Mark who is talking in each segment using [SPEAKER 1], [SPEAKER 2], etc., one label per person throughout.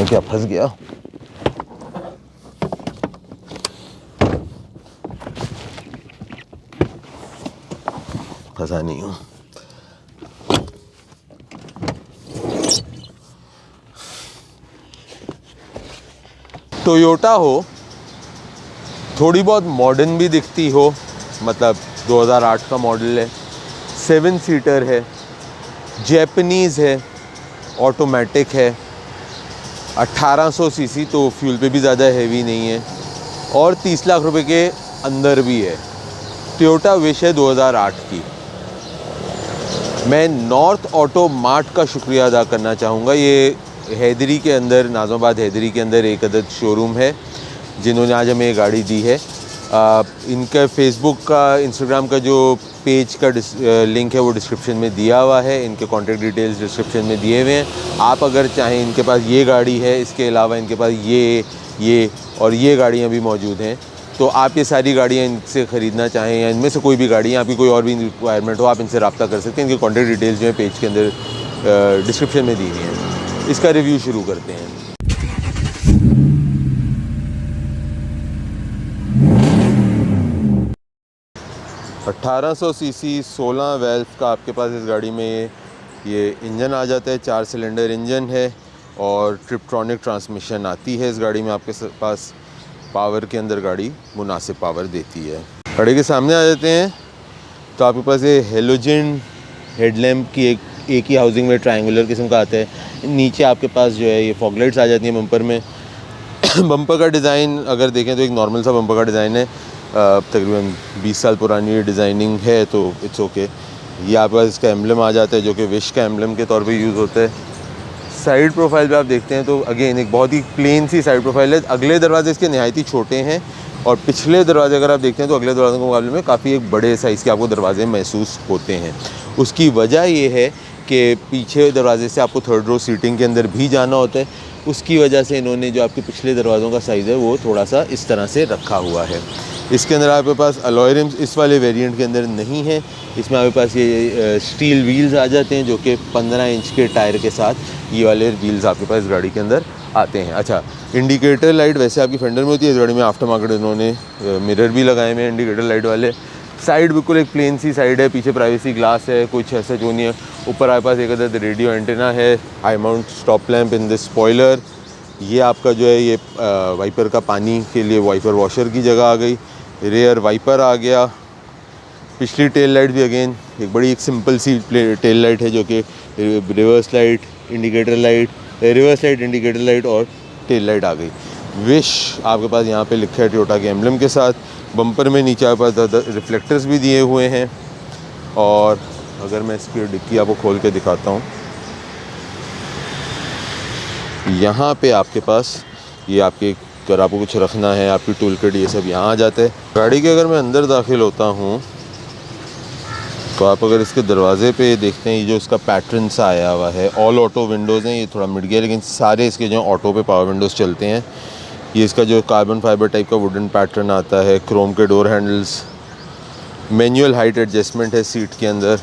[SPEAKER 1] मैं क्या फंस गया? फंसा नहीं हूँ। टोयोटा हो, थोड़ी बहुत मॉडर्न भी दिखती हो, मतलब 2008 का मॉडल है, 7 सीटर है, जैपनीज़ है, ऑटोमेटिक है, 1800 सीसी, तो फ्यूल पे भी ज़्यादा हैवी नहीं है, और 30 लाख रुपए के अंदर भी है। टोयोटा विश है 2008 की। मैं नॉर्थ ऑटो मार्ट का शुक्रिया अदा करना चाहूँगा। ये हैदरी के अंदर, नाज़िमाबाद हैदरी के अंदर एक अदद शोरूम है, जिन्होंने आज हमें ये गाड़ी दी है। इनका फेसबुक का, इंस्टाग्राम का जो पेज का लिंक है वो डिस्क्रिप्शन में दिया हुआ है। इनके कॉन्टैक्ट डिटेल्स डिस्क्रिप्शन में दिए हुए हैं। आप अगर चाहें, इनके पास ये गाड़ी है, इसके अलावा इनके पास ये और ये गाड़ियाँ भी मौजूद हैं। तो आप ये सारी गाड़ियाँ इनसे ख़रीदना चाहें या इनमें से कोई भी गाड़ियाँ, आपकी कोई और भी रिक्वायरमेंट हो, आप इनसे रब्ता कर सकते हैं। इनके कॉन्टैक्ट डिटेल्स जो है पेज के अंदर डिस्क्रिप्शन में दी हुई हैं। इसका रिव्यू शुरू करते हैं। 1800 सीसी 16 वेल्व का आपके पास इस गाड़ी में ये इंजन आ जाता है। 4 सिलेंडर इंजन है और ट्रिप्ट्रॉनिक ट्रांसमिशन आती है इस गाड़ी में। आपके पास पावर के अंदर गाड़ी मुनासिब पावर देती है। गाड़ी के सामने आ जाते हैं तो आपके पास ये हेलोजन हेडलैम्प की एक ही हाउसिंग में ट्रायंगुलर किस्म का आता है। नीचे आपके पास जो है ये फॉग लाइट्स आ जाती हैं बम्पर में। बम्पर का डिज़ाइन अगर देखें तो एक नॉर्मल सा बम्पर का डिज़ाइन है। तकरीबन 20 साल पुरानी ये डिज़ाइनिंग है, तो इट्स ओके। ये आपके पास इसका एम्बलम आ जाता है जो कि विश का एम्बलम के तौर पे यूज़ होता है। साइड प्रोफाइल पे आप देखते हैं तो अगेन एक बहुत ही प्लेन सी साइड प्रोफाइल है। अगले दरवाजे इसके नहायत ही छोटे हैं और पिछले दरवाजे अगर आप देखते हैं तो अगले दरवाज़ों के मुकाबले में काफ़ी एक बड़े साइज़ के आपको दरवाजे महसूस होते हैं। उसकी वजह ये है कि पीछे दरवाजे से आपको थर्ड रो सीटिंग के अंदर भी जाना होता है। उसकी वजह से इन्होंने जो आपके पिछले दरवाज़ों का साइज़ है वो थोड़ा सा इस तरह से रखा हुआ है। इसके अंदर आपके पास अलॉय रिम्स इस वाले वेरिएंट के अंदर नहीं है। इसमें आपके पास ये स्टील व्हील्स आ जाते हैं जो कि 15 इंच के टायर के साथ ये वाले व्हील्स आपके पास गाड़ी के अंदर आते हैं। अच्छा, इंडिकेटर लाइट वैसे आपकी फेंडर में होती है, इस गाड़ी में आफ्टर मार्केट इन्होंने मिरर भी लगाए हुए हैं इंडिकेटर लाइट वाले। साइड बिल्कुल एक प्लेन सी साइड है, पीछे प्राइवेसी ग्लास है, कुछ ऐसा जो नहीं है। ऊपर आपके पास एक अदद रेडियो एंटेना है, high mount stop lamp in this spoiler. ये आपका जो है ये वाइपर का पानी के लिए वाइपर वॉशर की जगह आ गई। रेयर वाइपर आ गया। पिछली टेल लाइट भी अगेन एक बड़ी एक सिंपल सी टेल लाइट है जो कि reverse light, indicator light, reverse light, indicator light और टेल लाइट आ गई। विश आपके पास यहाँ पे लिखा है टोयोटा के एम्बलम के साथ। बम्पर में नीचे आपके पास रिफ्लेक्टर्स भी दिए हुए हैं। और अगर मैं इसकी डिक्की आपको खोल के दिखाता हूँ, यहाँ पे आपके पास ये आपके अगर आपको कुछ रखना है, आपकी टूल किट, ये सब यहाँ आ जाता है। गाड़ी के अगर मैं अंदर दाखिल होता हूँ तो आप अगर इसके दरवाजे पे देखते हैं, ये जो इसका पैटर्न सा आया हुआ है, ऑल ऑटो विंडोज़ हैं। ये थोड़ा मिट गया लेकिन सारे इसके जो ऑटो पे पावर विंडोज़ चलते हैं। ये इसका जो कार्बन फाइबर टाइप का वुडन पैटर्न आता है, क्रोम के door handles, manual height adjustment है सीट के अंदर,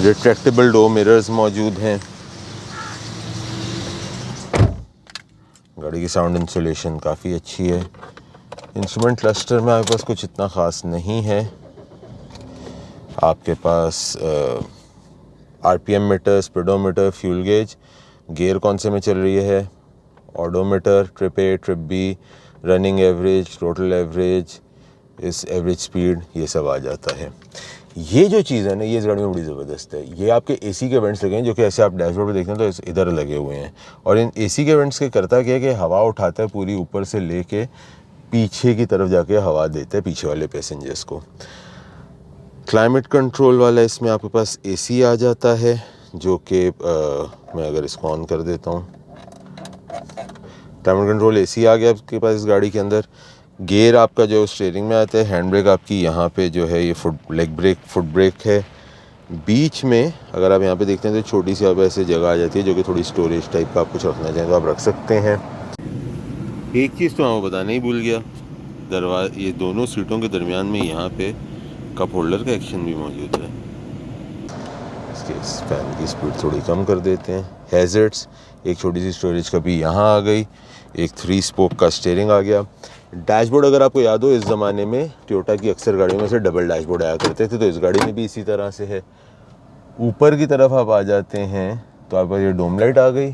[SPEAKER 1] रिट्रैक्टेबल डोर मिरर्स मौजूद हैं। गाड़ी की साउंड इंसुलेशन काफ़ी अच्छी है। इंस्ट्रूमेंट क्लस्टर में आपके पास कुछ इतना ख़ास नहीं है। आपके पास RPM meter, speedometer, fuel gauge, gear कौन से में चल रही है, odometer, trip A, trip B, running average, total average, इस एवरेज स्पीड, ये सब आ जाता है। ये जो चीज़ है ना, ये इस गाड़ी में बड़ी ज़बरदस्त है। ये आपके एसी के वेंट्स लगे हैं जो कि ऐसे आप डैशबोर्ड पे देखते हैं तो इधर लगे हुए हैं। और इन एसी के वेंट्स के करता क्या है कि हवा उठाता है पूरी ऊपर से लेके पीछे की तरफ जाके हवा देता है पीछे वाले पैसेंजर्स को। क्लाइमेट कंट्रोल वाला इसमें आपके पास एसी आ जाता है जो कि मैं अगर इसको ऑन कर देता हूँ, क्लाइमेट कंट्रोल एसी आ गया आपके पास इस गाड़ी के अंदर। गियर आपका जो स्टीयरिंग में आता है, हैंड ब्रेक आपकी यहाँ पे जो है ये फुट ब्रेक है। बीच में अगर आप यहाँ पे देखते हैं तो छोटी सी आप ऐसे जगह आ जाती है जो कि थोड़ी स्टोरेज टाइप का आप कुछ रखना चाहें तो आप रख सकते हैं। एक चीज़ तो मैं आपको बताना ही भूल गया, ये दोनों सीटों के दरमियान में यहाँ पे कप होल्डर का एक्शन भी मौजूद है। इसके फ़ैन की स्पीड थोड़ी कम कर देते हैं। हैज़र्ड्स, एक छोटी सी स्टोरेज का भी यहाँ आ गई, एक 3 स्पोक का स्टीयरिंग आ गया। डैशबोर्ड अगर आपको याद हो, इस ज़माने में टोयोटा की अक्सर गाड़ियों में से डबल डैशबोर्ड आया करते थे, तो इस गाड़ी में भी इसी तरह से है। ऊपर की तरफ आप आ जाते हैं तो आपके पास ये डोम लाइट आ गई,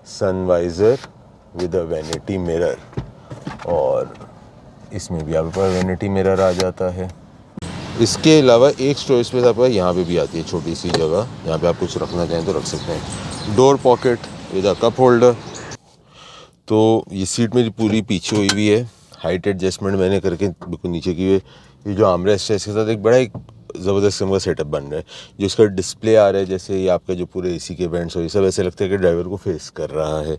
[SPEAKER 1] sun visor with a vanity mirror, और इसमें भी आपके पास वैनिटी मिरर आ जाता है। इसके अलावा एक स्टोरेज स्पेस आपका यहाँ पे भी आती है, छोटी सी जगह, यहाँ पे आप कुछ रखना चाहें तो रख सकते हैं। Door pocket with a cup holder. तो ये सीट मेरी पूरी पीछे हुई हुई है, हाइट एडजस्टमेंट मैंने करके बिल्कुल नीचे की हुई। ये जो आर्मरेस्ट है इसके साथ एक बड़ा एक ज़बरदस्त किस्म का सेटअप बन रहा है। जो इसका डिस्प्ले आ रहा है, जैसे ये आपका जो पूरे एसी के वेंट्स हो, ये सब ऐसे लगता है कि ड्राइवर को फेस कर रहा है।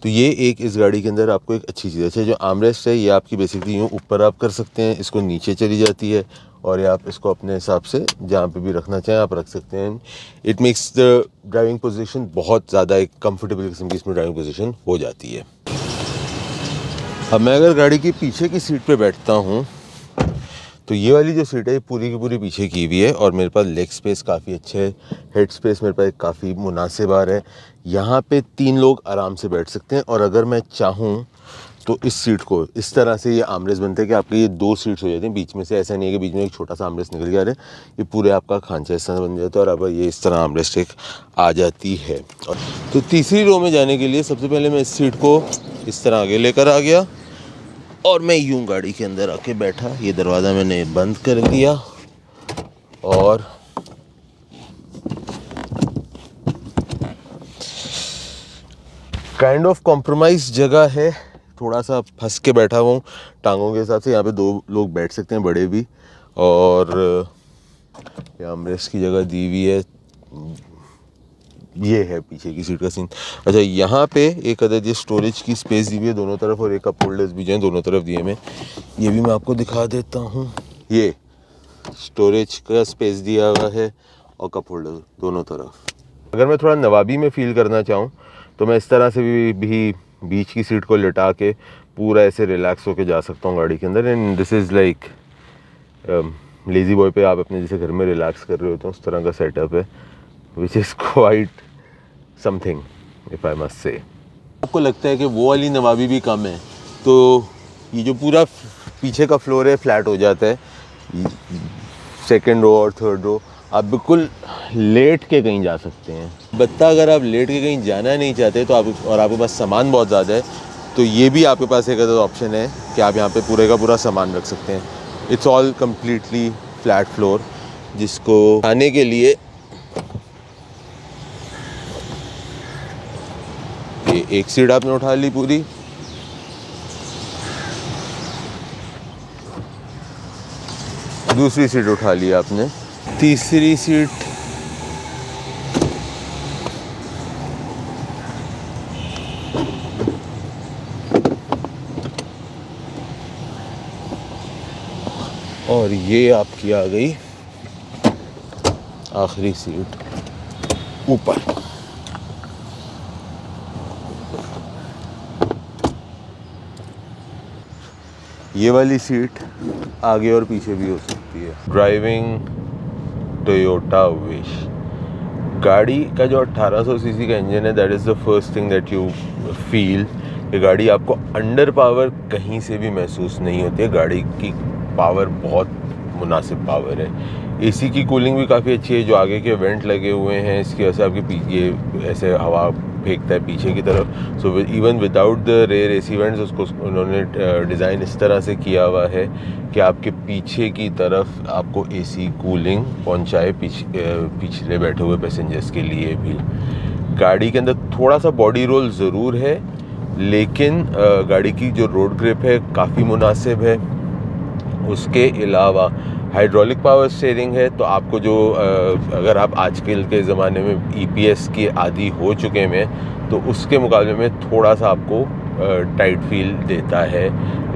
[SPEAKER 1] तो ये एक इस गाड़ी के अंदर आपको एक अच्छी चीज़ है। जो आर्मरेस्ट है ये आपकी बेसिकली यूँ ऊपर आप कर सकते हैं, इसको नीचे चली जाती है, और ये आप इसको अपने हिसाब से जहाँ पे भी रखना चाहें आप रख सकते हैं। It makes the driving position बहुत ज़्यादा एक कंफर्टेबल किस्म की इसमें ड्राइविंग पोजीशन हो जाती है। अब मैं अगर गाड़ी की पीछे की सीट पे बैठता हूँ तो ये वाली जो सीट है पूरी की पूरी पीछे की हुई है, और मेरे पास लेग स्पेस काफ़ी अच्छे है, हेड स्पेस मेरे पास काफ़ी मुनासिब आ रहा है। यहाँ पे 3 लोग आराम से बैठ सकते हैं, और अगर मैं चाहूँ तो इस सीट को इस तरह से ये आर्मरेस्ट बनते हैं कि आपके ये 2 सीट्स हो जाती हैं बीच में से। ऐसा नहीं है कि बीच में एक छोटा सा आर्मरेस्ट निकल गया है, ये पूरे आपका खांचा इस तरह बन जाता है, और अब ये इस तरह आर्मरेस्ट एक आ जाती है। तो तीसरी रो में जाने के लिए सबसे पहले मैं इस सीट को इस तरह आगे लेकर आ गया, और मैं यूं गाड़ी के अंदर आके बैठा। ये दरवाज़ा मैंने बंद कर दिया, और काइंड ऑफ कॉम्प्रोमाइज जगह है, थोड़ा सा फंस के बैठा हुआ हूँ टांगों के हिसाब से। यहाँ पे 2 लोग बैठ सकते हैं, बड़े भी, और यहाँ आर्मरेस्ट की जगह दी हुई है। ये है पीछे की सीट का सीन। अच्छा, यहाँ पे एक अदद ये स्टोरेज की स्पेस दी हुई है दोनों तरफ, और एक कप होल्डर्स भी जो हैं दोनों तरफ दिए हैं। ये भी मैं आपको दिखा देता हूँ। ये स्टोरेज का स्पेस दिया हुआ है और कप होल्डर दोनों तरफ। अगर मैं थोड़ा नवाबी में फ़ील करना चाहूँ तो मैं इस तरह से भी बीच की सीट को लिटा के पूरा ऐसे रिलैक्स होके जा सकता हूँ गाड़ी के अंदर। And this is like lazy boy पे आप अपने जैसे घर में रिलैक्स कर रहे होते हैं उस तरह का सेटअप है, which is quite something if I must say. आपको लगता है कि वो वाली नवाबी भी कम है, तो ये जो पूरा पीछे का फ्लोर है फ्लैट हो जाता है, सेकेंड रो और थर्ड रो आप बिल्कुल लेट के कहीं जा सकते हैं। बत्ता अगर आप लेट के कहीं जाना नहीं चाहते तो आप, और आपके पास सामान बहुत ज़्यादा है, तो ये भी आपके पास एक अदर ऑप्शन है कि आप यहाँ पे पूरे का पूरा सामान रख सकते हैं। It's all completely flat floor, जिसको आने के लिए ये एक सीट आपने उठा ली पूरी, दूसरी सीट उठा ली आपने, तीसरी सीट, और ये आपकी आ गई आखिरी सीट ऊपर। ये वाली सीट आगे और पीछे भी हो सकती है। Driving Toyota wish. गाड़ी का जो 1800 सीसी का इंजन है, that is the first thing that you feel. ये गाड़ी आपको अंडर पावर कहीं से भी महसूस नहीं होती है। गाड़ी की पावर बहुत मुनासिब पावर है। एसी की कूलिंग भी काफ़ी अच्छी है, जो आगे के वेंट लगे हुए हैं इसकी वजह से आपके पीछे ऐसे हवा फेंकता है पीछे की तरफ। So even without the rare AC vents उसको उन्होंने डिज़ाइन इस तरह से किया हुआ है कि आपके पीछे की तरफ आपको एसी कूलिंग पहुंचाए पिछले बैठे हुए पैसेंजर्स के लिए भी। गाड़ी के अंदर थोड़ा सा बॉडी रोल ज़रूर है, लेकिन गाड़ी की जो रोड ग्रिप है काफ़ी मुनासिब है। उसके अलावा हाइड्रोलिक पावर स्टीयरिंग है, तो आपको जो अगर आप आजकल के ज़माने में EPS की आदी हो चुके हैं तो उसके मुकाबले में थोड़ा सा आपको टाइट फील देता है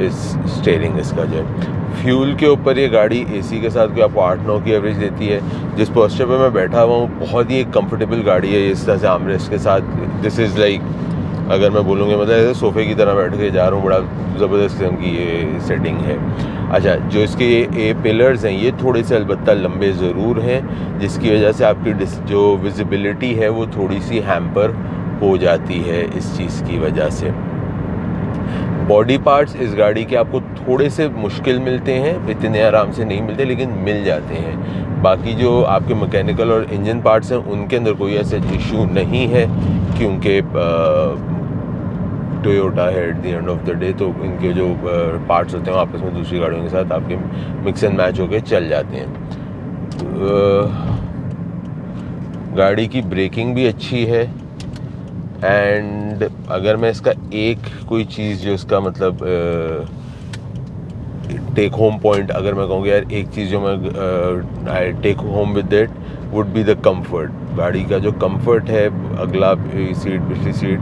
[SPEAKER 1] इस स्टीयरिंग इसका जो है। फ्यूल के ऊपर ये गाड़ी AC के साथ आपको 8-9 की एवरेज देती है। जिस पोस्टर पे मैं बैठा हुआ हूँ बहुत ही एक कंफर्टेबल गाड़ी है इस तरह से आर्मरेस्ट के साथ। दिस इज़ लाइक अगर मैं बोलूँगा मतलब ऐसे सोफ़े की तरह बैठ के जा रहा हूँ, बड़ा ज़बरदस्त किस्म की ये सेटिंग है। अच्छा, जो इसके ये पिलर्स हैं ये थोड़े से अलबत्ता लंबे ज़रूर हैं, जिसकी वजह से आपकी जो विजिबिलिटी है वो थोड़ी सी हैम्पर हो जाती है इस चीज़ की वजह से। बॉडी पार्ट्स इस गाड़ी के आपको थोड़े से मुश्किल मिलते हैं, इतने आराम से नहीं मिलते लेकिन मिल जाते हैं। बाकी जो आपके मैकेनिकल और इंजन पार्ट्स हैं उनके अंदर कोई ऐसा इशू नहीं है, क्योंकि टोयोटा है at the end of the day, तो इनके जो पार्ट्स होते हैं आपस में दूसरी गाड़ियों के साथ आपके मिक्स एंड मैच होके चल जाते हैं। गाड़ी की ब्रेकिंग भी अच्छी है, एंड अगर मैं इसका एक कोई चीज़ जो इसका मतलब टेक होम पॉइंट अगर मैं कहूँगा यार एक चीज़ जो मैं I take home with it would be the comfort. गाड़ी का जो कंफर्ट है, अगला सीट पिछली seat,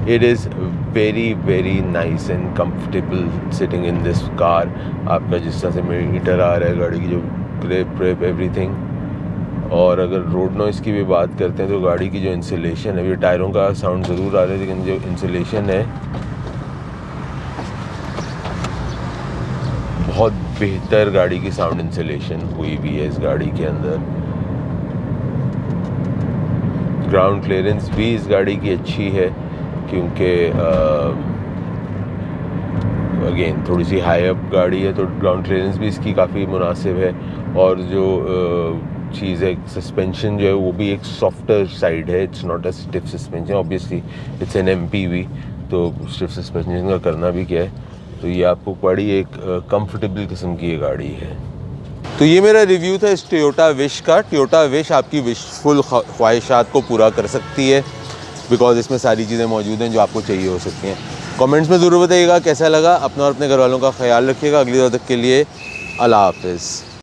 [SPEAKER 1] it is very very nice and comfortable sitting in this car. आपका जिस तरह से मीटर आ रहा है गाड़ी की जो प्रेप एवरीथिंग। और अगर रोड नॉइज़ की भी बात करते हैं तो गाड़ी की जो इंसुलेशन है, ये टायरों का साउंड ज़रूर आ रहा है लेकिन जो इंसुलेशन है बहुत बेहतर गाड़ी की साउंड इंसुलेशन हुई भी है इस गाड़ी के अंदर। ग्राउंड क्लियरेंस भी इस गाड़ी की अच्छी है, क्योंकि अगेन थोड़ी सी हाई अप गाड़ी है तो ग्राउंड क्लियरेंस भी इसकी काफ़ी मुनासिब है। और जो चीज़ है सस्पेंशन जो है वो भी एक सॉफ्टर साइड है, it's not a stiff suspension, obviously it's an MPV, तो स्टिफ सस्पेंशन का करना भी क्या है। तो ये आपको बड़ी एक कंफर्टेबल किस्म की ये गाड़ी है। तो ये मेरा रिव्यू था इस टोयोटा विश का। टोयोटा विश आपकी विशफुल ख्वाहिशात को पूरा कर सकती है, बिकॉज इसमें सारी चीज़ें मौजूद हैं जो आपको चाहिए हो सकती हैं। कमेंट्स में ज़रूर बताइएगा कैसा लगा। अपना और अपने घर वालों का ख्याल रखिएगा। अगली बार तक के लिए अल्लाह हाफ़िज़।